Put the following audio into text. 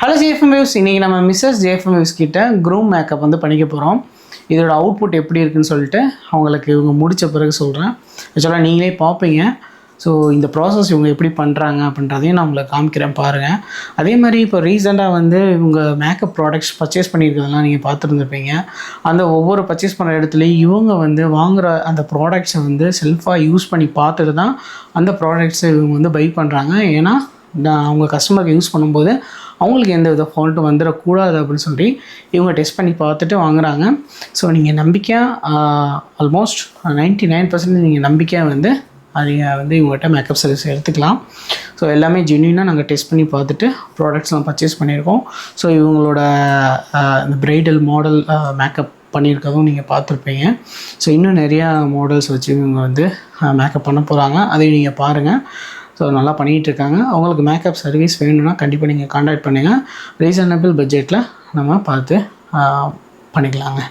Hello JFM views, இன்றைக்கி நம்ம Mrs JFM views கிட்ட க்ரூம் மேக்கப் வந்து பண்ணிக்க போகிறோம். இதோட அவுட்புட் எப்படி இருக்குன்னு சொல்லிட்டு அவங்களுக்கு இவங்க முடித்த பிறகு சொல்கிறேன். ஆக்சுவலாக நீங்களே பார்ப்பீங்க. ஸோ இந்த ப்ராசஸ் இவங்க எப்படி பண்ணுறாங்க அப்படின்றதையும் நான் உங்களுக்கு காமிக்கிறேன் பாருங்கள். அதே மாதிரி இப்போ ரீசெண்டாக வந்து இவங்க மேக்கப் ப்ராடக்ட்ஸ் பர்ச்சேஸ் பண்ணியிருக்கிறதெல்லாம் நீங்கள் பார்த்துருந்துருப்பீங்க. அந்த ஒவ்வொரு பர்ச்சேஸ் பண்ணுற இடத்துலையும் இவங்க வந்து வாங்குகிற அந்த ப்ராடக்ட்ஸை வந்து செல்ஃபாக யூஸ் பண்ணி பார்த்துட்டு தான் அந்த ப்ராடக்ட்ஸை இவங்க வந்து பை பண்ணுறாங்க. ஏன்னா அவங்க கஸ்டமருக்கு யூஸ் பண்ணும்போது அவங்களுக்கு எந்த வித ஃபால்ட்டும் வந்துடக்கூடாது அப்படின்னு சொல்லி இவங்க டெஸ்ட் பண்ணி பார்த்துட்டு வாங்குகிறாங்க. ஸோ நீங்கள் நம்பிக்கையாக ஆல்மோஸ்ட் 99% நீங்கள் நம்பிக்கையாக வந்து நீங்கள் வந்து இவங்ககிட்ட மேக்கப் சர்வீஸ் எடுத்துக்கலாம். ஸோ எல்லாமே ஜென்யூனாக நாங்கள் டெஸ்ட் பண்ணி பார்த்துட்டு ப்ராடக்ட்ஸ்லாம் பர்ச்சேஸ் பண்ணியிருக்கோம். ஸோ இவங்களோட இந்த ப்ரைடல் மாடல் மேக்கப் பண்ணியிருக்கதும் நீங்கள் பார்த்துருப்பீங்க. ஸோ இன்னும் நிறையா மாடல்ஸ் வச்சு இவங்க வந்து மேக்கப் பண்ண போகிறாங்க. அதையும் நீங்கள் பாருங்கள். ஸோ நல்லா பண்ணிகிட்ருக்காங்க. அவங்களுக்கு மேக்கப் சர்வீஸ் வேணும்னா கண்டிப்பாக நீங்கள் கான்டாக்ட் பண்ணுங்கள். ரீசனபிள் பட்ஜெட்டில் நம்ம பார்த்து பண்ணிக்கலாங்க.